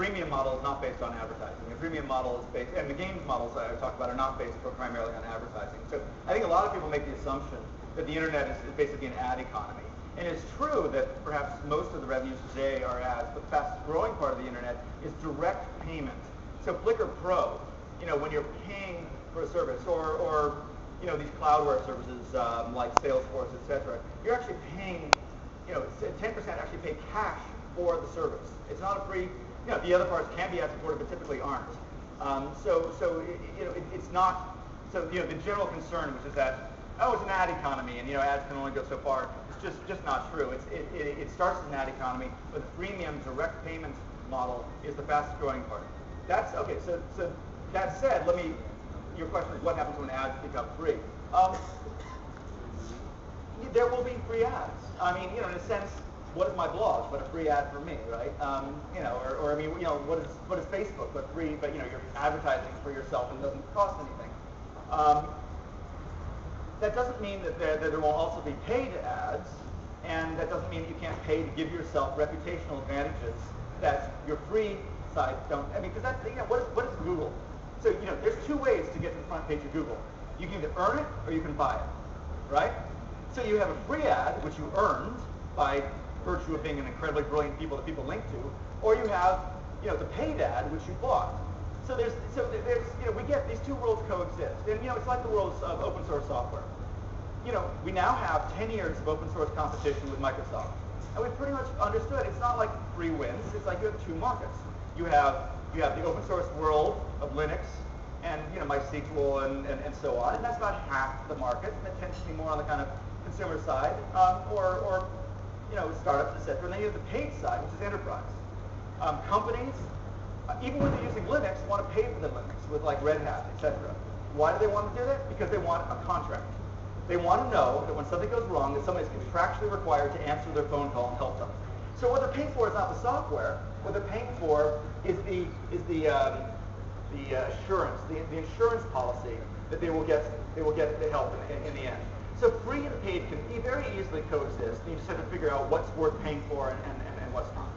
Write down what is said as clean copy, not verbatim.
freemium model is not based on advertising. The freemium model is based, and the games models that I talked about are not based primarily on advertising. So I think a lot of people make the assumption that the internet is basically an ad economy. And it's true that perhaps most of the revenues today are ads, but the fastest growing part of the internet is direct payment. So Flickr Pro, when you're paying for a service, or these cloudware services like Salesforce, etc., you're actually paying, 10% actually pay cash for the service. It's not a free, the other parts can be ad supported, but typically aren't. It's not, the general concern, which is that, it's an ad economy, and ads can only go so far. It's just not true. It starts as an ad economy, but the freemium direct payment model is the fastest growing part. That's okay. So that said, your question is what happens when ads become free? There will be free ads. I mean, in a sense, what is my blog but a free ad for me, right? What is Facebook but free? But you're advertising for yourself and it doesn't cost anything. That doesn't mean that there will also be paid ads, and that doesn't mean that you can't pay to give yourself reputational advantages that your free sites don't. I mean, because that's what is Google? So there's two ways to get to the front page of Google. You can either earn it or you can buy it, right? So you have a free ad which you earned by virtue of being an incredibly brilliant people that people link to, or you have the paid ad which you bought. So there's we get these two worlds coexist, and it's like the worlds of open source software. We now have 10 years of open source competition with Microsoft, and we've pretty much understood it's not like free wins. It's like you have two markets. You have the open source world of Linux and MySQL and so on, and that's about half the market, and it tends to be more on the kind of consumer side, or startups, etc. And then you have the paid side, which is enterprise. Companies, even when they're using Linux, want to pay for the Linux with like Red Hat, etc. Why do they want to do that? Because they want a contract. They want to know that when something goes wrong, that somebody's contractually required to answer their phone call and help them. So what they're paying for is not the software. What they're paying for is the assurance, the insurance policy that they will get the help in the end. So free and paid can very easily coexist. And you just have to figure out what's worth paying for and what's not.